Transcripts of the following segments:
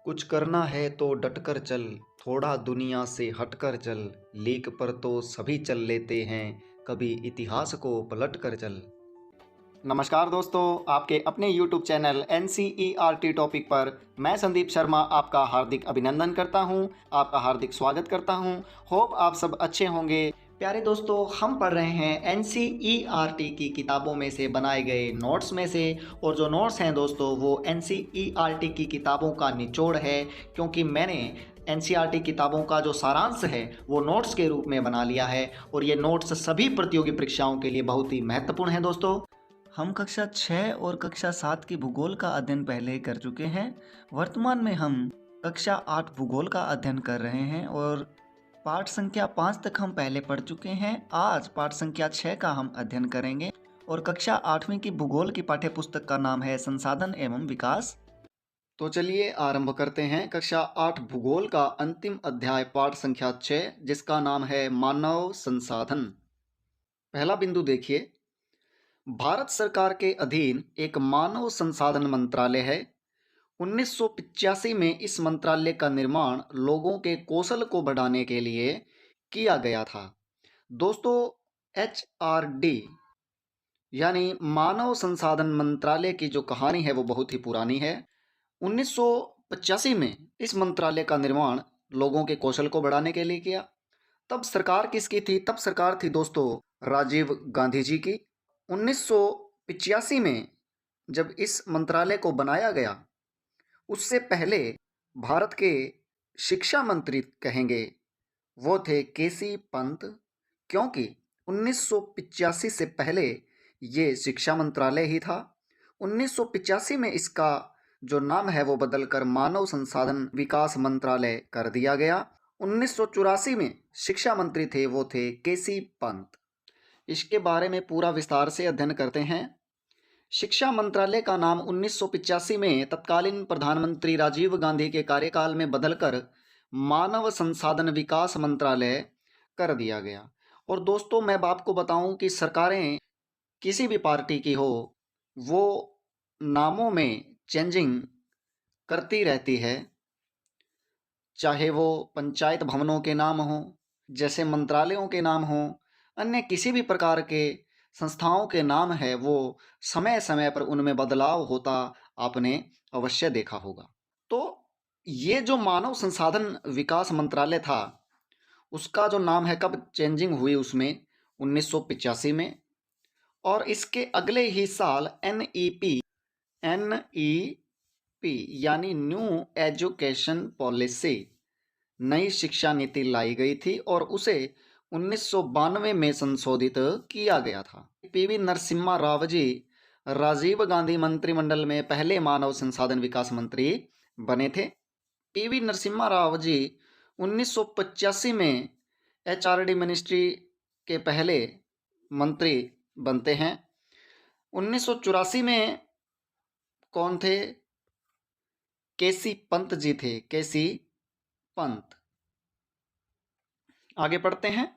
कुछ करना है तो डटकर चल, थोड़ा दुनिया से हटकर चल, लीक पर तो सभी चल लेते हैं, कभी इतिहास को पलट कर चल। नमस्कार दोस्तों, आपके अपने YouTube चैनल NCERT टॉपिक पर मैं संदीप शर्मा आपका हार्दिक अभिनंदन करता हूं, आपका हार्दिक स्वागत करता हूं। होप आप सब अच्छे होंगे। प्यारे दोस्तों, हम पढ़ रहे हैं NCERT की किताबों में से बनाए गए नोट्स में से, और जो नोट्स हैं दोस्तों वो NCERT की किताबों का निचोड़ है, क्योंकि मैंने NCERT किताबों का जो सारांश है वो नोट्स के रूप में बना लिया है, और ये नोट्स सभी प्रतियोगी परीक्षाओं के लिए बहुत ही महत्वपूर्ण हैं दोस्तों। हम कक्षा 6 और कक्षा 7 की भूगोल का अध्ययन पहले ही कर चुके हैं। वर्तमान में हम कक्षा 8 भूगोल का अध्ययन कर रहे हैं और पाठ संख्या 5 तक हम पहले पढ़ चुके हैं। आज पाठ संख्या 6 का हम अध्ययन करेंगे और कक्षा 8वीं की भूगोल की पाठ्य पुस्तक का नाम है संसाधन एवं विकास। तो चलिए आरंभ करते हैं कक्षा 8 भूगोल का अंतिम अध्याय पाठ संख्या 6, जिसका नाम है मानव संसाधन। पहला बिंदु देखिए, भारत सरकार के अधीन एक मानव संसाधन मंत्रालय है। 1985 में इस मंत्रालय का निर्माण लोगों के कौशल को बढ़ाने के लिए किया गया था। दोस्तों, HRD यानी मानव संसाधन मंत्रालय की जो कहानी है वो बहुत ही पुरानी है। 1985 में इस मंत्रालय का निर्माण लोगों के कौशल को बढ़ाने के लिए किया। तब सरकार किसकी थी? तब सरकार थी दोस्तों राजीव गांधी जी की। 1985 में जब इस मंत्रालय को बनाया गया, उससे पहले भारत के शिक्षा मंत्री कहेंगे वो थे केसी पंत, क्योंकि 1985 से पहले ये शिक्षा मंत्रालय ही था। 1985 में इसका जो नाम है वो बदलकर मानव संसाधन विकास मंत्रालय कर दिया गया। 1984 में शिक्षा मंत्री थे वो थे केसी पंत। इसके बारे में पूरा विस्तार से अध्ययन करते हैं। शिक्षा मंत्रालय का नाम 1985 में तत्कालीन प्रधानमंत्री राजीव गांधी के कार्यकाल में बदलकर मानव संसाधन विकास मंत्रालय कर दिया गया। और दोस्तों, मैं आपको बताऊं कि सरकारें किसी भी पार्टी की हो, वो नामों में चेंजिंग करती रहती है, चाहे वो पंचायत भवनों के नाम हों, जैसे मंत्रालयों के नाम हों, अन्य किसी भी प्रकार के संस्थाओं के नाम है, वो समय समय पर उनमें बदलाव होता आपने अवश्य देखा होगा। तो ये जो मानव संसाधन विकास मंत्रालय था, उसका जो नाम है कब चेंजिंग हुई उसमें 1985 में, और इसके अगले ही साल NEP यानी न्यू एजुकेशन पॉलिसी, नई शिक्षा नीति लाई गई थी और उसे 1992 में संशोधित किया गया था। PV नरसिम्हा राव जी राजीव गांधी मंत्रिमंडल में पहले मानव संसाधन विकास मंत्री बने थे। PV नरसिम्हा राव जी 1985 में HRD मिनिस्ट्री के पहले मंत्री बनते हैं। 1984 में कौन थे? केसी पंत जी थे, केसी पंत। आगे पढ़ते हैं।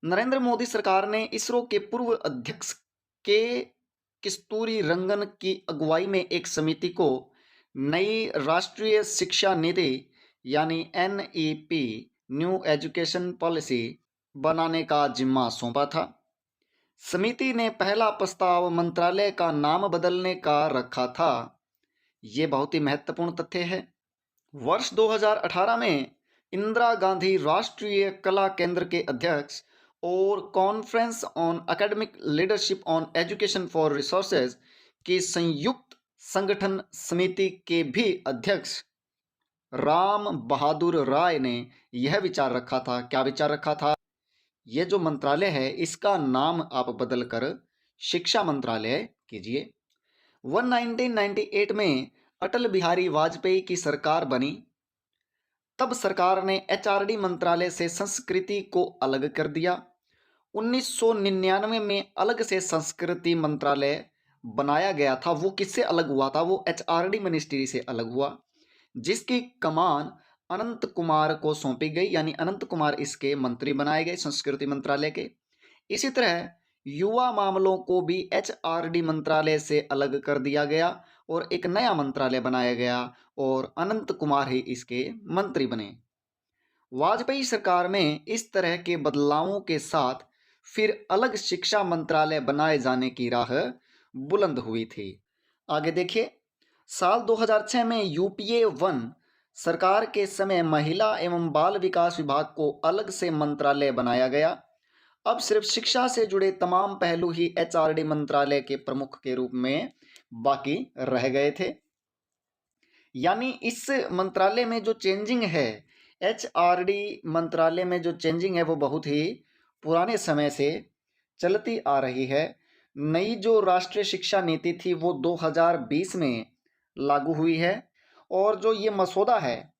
नरेंद्र मोदी सरकार ने इसरो के पूर्व अध्यक्ष के कस्तूरी रंगन की अगुवाई में एक समिति को नई राष्ट्रीय शिक्षा नीति यानी NEP न्यू एजुकेशन पॉलिसी बनाने का जिम्मा सौंपा था। समिति ने पहला प्रस्ताव मंत्रालय का नाम बदलने का रखा था। ये बहुत ही महत्वपूर्ण तथ्य है। वर्ष 2018 में इंदिरा गांधी राष्ट्रीय कला केंद्र के अध्यक्ष और conference on academic leadership on education for resources की संयुक्त संगठन समिति के भी अध्यक्ष राम बहादुर राय ने यह विचार रखा था। क्या विचार रखा था? ये जो मंत्रालय है इसका नाम आप बदलकर शिक्षा मंत्रालय कीजिए। 1998 में अटल बिहारी वाजपेयी की सरकार बनी। तब सरकार ने HRD मंत्रालय से संस्कृति को अलग कर दिया। 1999 में अलग से संस्कृति मंत्रालय बनाया गया था। वो किससे अलग हुआ था? वो HRD मिनिस्ट्री से अलग हुआ, जिसकी कमान अनंत कुमार को सौंपी गई, यानी अनंत कुमार इसके मंत्री बनाए गए संस्कृति मंत्रालय के। इसी तरह युवा मामलों को भी HRD मंत्रालय से अलग कर दिया गया और एक नया मंत्रालय बनाया गया और अनंत कुमार ही इसके मंत्री बने। वाजपेयी सरकार में इस तरह के बदलावों के साथ फिर अलग शिक्षा मंत्रालय बनाए जाने की राह बुलंद हुई थी। आगे देखिए, साल 2006 में यूपीए 1 सरकार के समय महिला एवं बाल विकास विभाग को अलग से मंत्रालय बनाया गया। अब सिर्फ शिक्षा से जुड़े तमाम पहलू ही एचआरडी मंत्रालय के प्रमुख के रूप में बाकी रह गए थे। यानी इस मंत्रालय में जो चेंजिंग है, एचआरडी मंत्रालय में जो चेंजिंग है वो बहुत ही पुराने समय से चलती आ रही है। नई जो राष्ट्रीय शिक्षा नीति थी वो 2020 में लागू हुई है और जो ये मसौदा है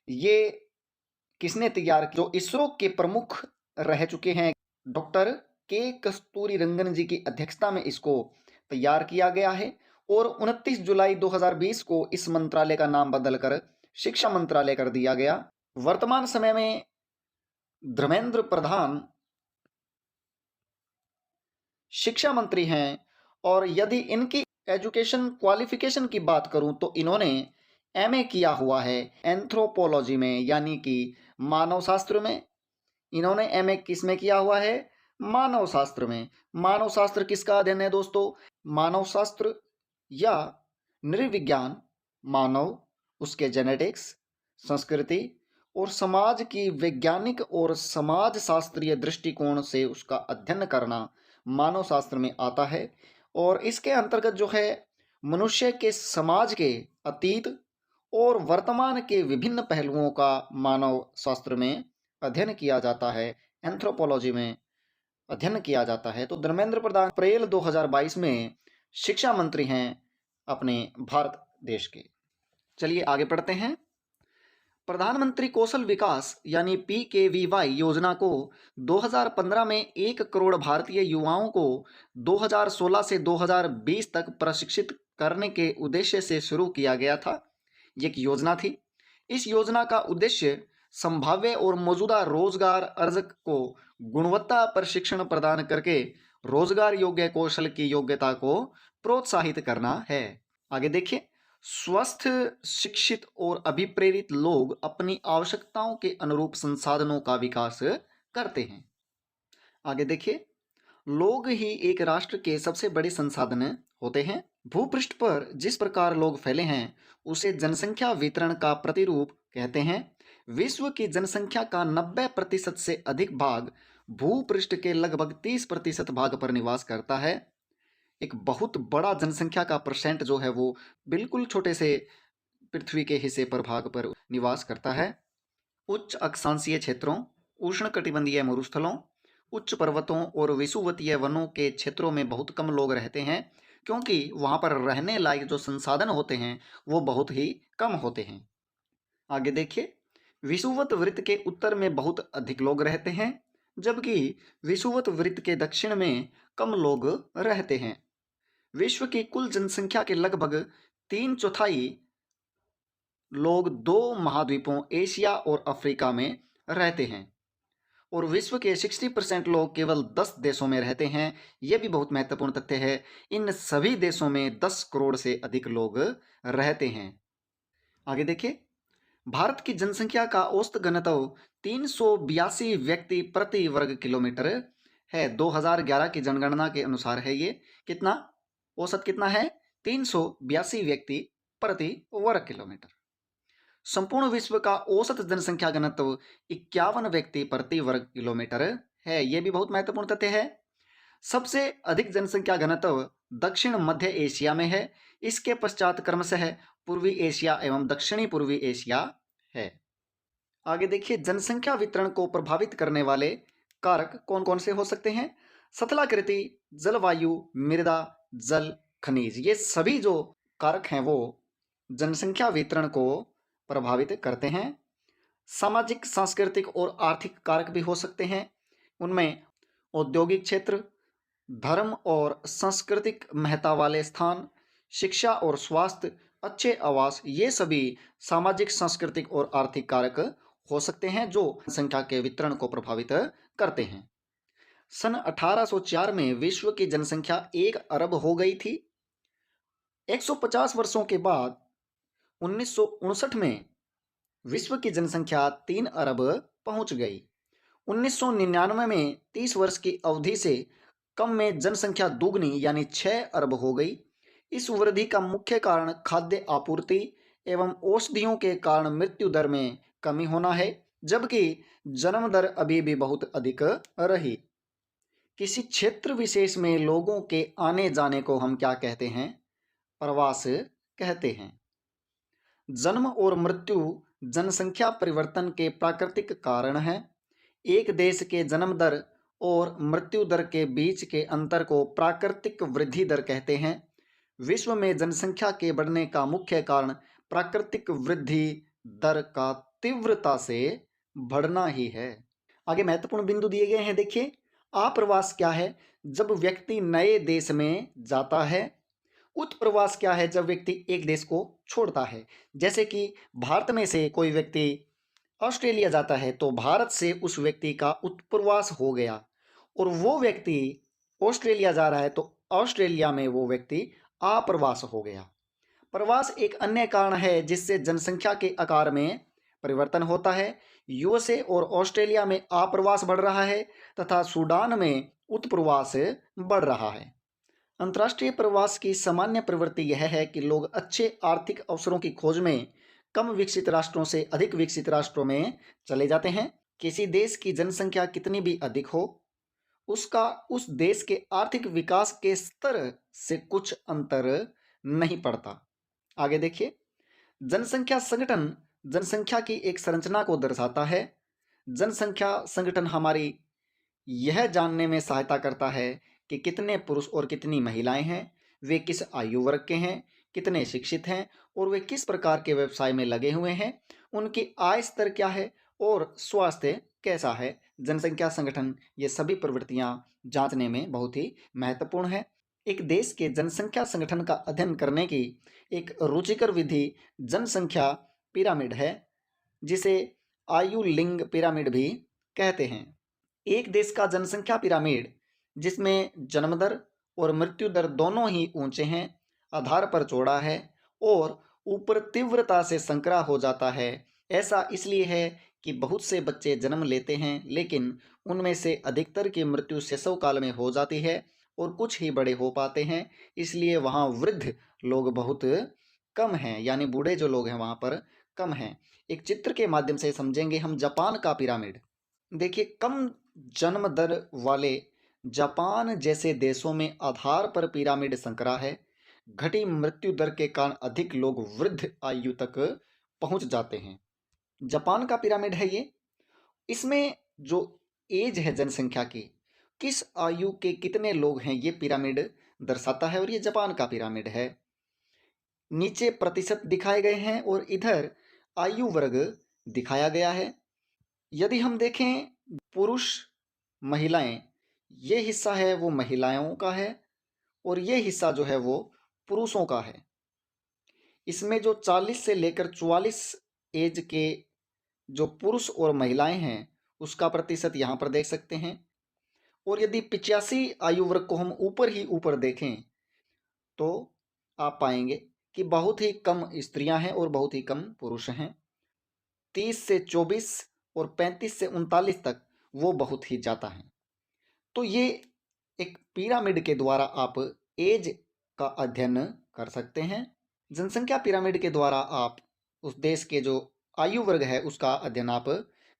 ये किसने तैयार किया? जो इसरो के प्रमुख रह चुके हैं डॉक्टर के कस्तूरी रंगन जी की अध्यक्षता में इसको तैयार किया गया है और 29 जुलाई 2020 को इस मंत्रालय का नाम बदलकर शिक्षा मंत्रालय कर दिया गया। वर्तमान समय में धर्मेंद्र प्रधान शिक्षा मंत्री हैं और यदि इनकी एजुकेशन क्वालिफिकेशन की बात करूं तो इन्होंने एमए किया हुआ है एंथ्रोपोलॉजी में, यानी कि मानव शास्त्र में। इन्होंने एमए किस में किया हुआ है? मानव शास्त्र में। मानव शास्त्र किसका अध्ययन है दोस्तों? मानव शास्त्र या नृविज्ञान, मानव, उसके जेनेटिक्स, संस्कृति और समाज की वैज्ञानिक और समाज शास्त्रीय दृष्टिकोण से उसका अध्ययन करना मानव शास्त्र में आता है। और इसके अंतर्गत जो है मनुष्य के समाज के अतीत और वर्तमान के विभिन्न पहलुओं का मानव शास्त्र में अध्ययन किया जाता है, एंथ्रोपोलॉजी में अध्ययन किया जाता है। तो धर्मेंद्र प्रधान अप्रैल 2022 में शिक्षा मंत्री हैं अपने भारत देश के। चलिए आगे पढ़ते हैं। प्रधानमंत्री कौशल विकास यानी पीकेवीवाई योजना को 2015 में 1 करोड़ भारतीय युवाओं को 2016 से 2020 तक प्रशिक्षित करने के उद्देश्य से शुरू किया गया था। ये एक योजना थी। इस योजना का उद्देश्य संभाव्य और मौजूदा रोजगार अर्जक को गुणवत्ता प्रशिक्षण प्रदान करके रोजगार योग्य कौशल की योग्यता को प्रोत्साहित करना है। आगे देखिए, स्वस्थ, शिक्षित और अभिप्रेरित लोग अपनी आवश्यकताओं के अनुरूप संसाधनों का विकास करते हैं। आगे देखिए, लोग ही एक राष्ट्र के सबसे बड़े संसाधन होते हैं। भूपृष्ठ पर जिस प्रकार लोग फैले हैं उसे जनसंख्या वितरण का प्रतिरूप कहते हैं। विश्व की जनसंख्या का 90% से अधिक भाग भूपृष्ठ के लगभग 30% भाग पर निवास करता है। एक बहुत बड़ा जनसंख्या का परसेंट जो है वो बिल्कुल छोटे से पृथ्वी के हिस्से पर भाग पर निवास करता है। उच्च अक्षांशीय क्षेत्रों, उष्णकटिबंधीय मरुस्थलों, उच्च पर्वतों और विषुवतीय वनों के क्षेत्रों में बहुत कम लोग रहते हैं क्योंकि वहाँ पर रहने लायक जो संसाधन होते हैं वो बहुत ही कम होते हैं। आगे देखिए, विषुवत वृत्त के उत्तर में बहुत अधिक लोग रहते हैं जबकि विषुवत वृत्त के दक्षिण में कम लोग रहते हैं। विश्व की कुल जनसंख्या के लगभग 3/4 लोग 2 महाद्वीपों एशिया और अफ्रीका में रहते हैं और विश्व के 60% लोग केवल 10 देशों में रहते हैं। यह भी बहुत महत्वपूर्ण तथ्य है। इन सभी देशों में 10 करोड़ से अधिक लोग रहते हैं। आगे देखिए, भारत की जनसंख्या का औसत घनत्व 382 व्यक्ति प्रति वर्ग किलोमीटर है। 2011 की जनगणना के अनुसार है ये। कितना औसत कितना है? 382 व्यक्ति प्रति वर्ग किलोमीटर। संपूर्ण विश्व का औसत जनसंख्या घनत्व 51 व्यक्ति प्रति वर्ग किलोमीटर है। यह भी बहुत महत्वपूर्ण तथ्य है। सबसे अधिक जनसंख्या घनत्व दक्षिण मध्य एशिया में है। इसके पश्चात क्रमशः पूर्वी एशिया एवं दक्षिणी पूर्वी एशिया है। आगे देखिए, जनसंख्या वितरण को प्रभावित करने वाले कारक कौन कौन से हो सकते हैं? स्थलाकृति, जलवायु, मृदा, जल, खनिज, ये सभी जो कारक हैं वो जनसंख्या वितरण को प्रभावित करते हैं। सामाजिक, सांस्कृतिक और आर्थिक कारक भी हो सकते हैं। उनमें औद्योगिक क्षेत्र, धर्म और सांस्कृतिक महत्ता वाले स्थान, शिक्षा और स्वास्थ्य, अच्छे आवास, ये सभी सामाजिक, सांस्कृतिक और आर्थिक कारक हो सकते हैं जो जनसंख्या के वितरण को प्रभावित करते हैं। सन 1804 में विश्व की जनसंख्या 1 अरब हो गई थी। 150 वर्षों के बाद 1959 में विश्व की जनसंख्या 3 अरब पहुंच गई। 1999 में 30 वर्ष की अवधि से कम में जनसंख्या दुगनी यानी 6 अरब हो गई। इस वृद्धि का मुख्य कारण खाद्य आपूर्ति एवं औषधियों के कारण मृत्यु दर में कमी होना है, जबकि जन्म दर अभी भी बहुत अधिक रही। किसी क्षेत्र विशेष में लोगों के आने जाने को हम क्या कहते हैं? प्रवास कहते हैं। जन्म और मृत्यु जनसंख्या परिवर्तन के प्राकृतिक कारण हैं। एक देश के जन्म दर और मृत्यु दर के बीच के अंतर को प्राकृतिक वृद्धि दर कहते हैं। विश्व में जनसंख्या के बढ़ने का मुख्य कारण प्राकृतिक वृद्धि दर का तीव्रता से बढ़ना ही है। आगे महत्वपूर्ण बिंदु दिए गए हैं, देखिए। आप्रवास क्या है? जब व्यक्ति नए देश में जाता है। उत्प्रवास क्या है? जब व्यक्ति एक देश को छोड़ता है। जैसे कि भारत में से कोई व्यक्ति ऑस्ट्रेलिया जाता है तो भारत से उस व्यक्ति का उत्प्रवास हो गया, और वो व्यक्ति ऑस्ट्रेलिया जा रहा है तो ऑस्ट्रेलिया में वो व्यक्ति आप्रवास हो गया। प्रवास एक अन्य कारण है जिससे जनसंख्या के आकार में परिवर्तन होता है। यूएसए और ऑस्ट्रेलिया में आप्रवास बढ़ रहा है तथा सूडान में उत्प्रवास बढ़ रहा है। अंतर्राष्ट्रीय प्रवास की सामान्य प्रवृत्ति यह है कि लोग अच्छे आर्थिक अवसरों की खोज में कम विकसित राष्ट्रों से अधिक विकसित राष्ट्रों में चले जाते हैं। किसी देश की जनसंख्या कितनी भी अधिक हो, उसका उस देश के आर्थिक विकास के स्तर से कुछ अंतर नहीं पड़ता। आगे देखिए, जनसंख्या संगठन जनसंख्या की एक संरचना को दर्शाता है। जनसंख्या संगठन हमारी यह जानने में सहायता करता है कि कितने पुरुष और कितनी महिलाएं हैं, वे किस आयु वर्ग के हैं, कितने शिक्षित हैं और वे किस प्रकार के व्यवसाय में लगे हुए हैं, उनकी आय स्तर क्या है और स्वास्थ्य कैसा है। जनसंख्या संगठन ये सभी प्रवृत्तियां जांचने में बहुत ही महत्वपूर्ण है। एक देश के जनसंख्या संगठन का अध्ययन करने की एक रुचिकर विधि जनसंख्या पिरामिड है, जिसे आयु लिंग पिरामिड भी कहते हैं। एक देश का जनसंख्या पिरामिड, जिसमें जन्म दर और मृत्यु दर दोनों ही ऊंचे हैं, आधार पर चौड़ा है और ऊपर तीव्रता से संकरा हो जाता है। ऐसा इसलिए है कि बहुत से बच्चे जन्म लेते हैं, लेकिन उनमें से अधिकतर की मृत्यु शैशव काल में हो जाती है और कुछ ही बड़े हो पाते हैं। इसलिए वहाँ वृद्ध लोग बहुत कम हैं, यानी बूढ़े जो लोग हैं वहाँ पर कम हैं। एक चित्र के माध्यम से समझेंगे हम जापान का पिरामिड। देखिए, कम जन्म दर वाले जापान जैसे देशों में आधार पर पिरामिड संकरा है। घटी मृत्यु दर के कारण अधिक लोग वृद्ध आयु तक पहुंच जाते हैं। जापान का पिरामिड है ये। इसमें जो एज है जनसंख्या की, किस आयु के कितने लोग हैं, ये पिरामिड दर्शाता है और ये जापान का पिरामिड है। नीचे प्रतिशत दिखाए गए हैं और इधर आयु वर्ग दिखाया गया है। यदि हम देखें पुरुष महिलाएं, ये हिस्सा है वो महिलाओं का है और ये हिस्सा जो है वो पुरुषों का है। इसमें जो 40 से लेकर 44 एज के जो पुरुष और महिलाएं हैं उसका प्रतिशत यहाँ पर देख सकते हैं। और यदि 85 आयु वर्ग को हम ऊपर ही ऊपर देखें तो आप पाएंगे कि बहुत ही कम स्त्रियां हैं और बहुत ही कम पुरुष हैं। 30 से 24 और 35 से 39 तक वो बहुत ही ज़्यादा हैं। तो ये एक पिरामिड के द्वारा आप एज का अध्ययन कर सकते हैं। जनसंख्या पिरामिड के द्वारा आप उस देश के जो आयु वर्ग है उसका अध्ययन आप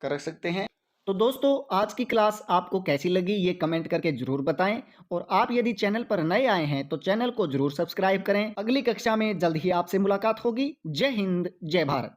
कर सकते हैं। तो दोस्तों, आज की क्लास आपको कैसी लगी ये कमेंट करके जरूर बताएं, और आप यदि चैनल पर नए आए हैं तो चैनल को जरूर सब्सक्राइब करें। अगली कक्षा में जल्द ही आपसे मुलाकात होगी। जय हिंद, जय भारत।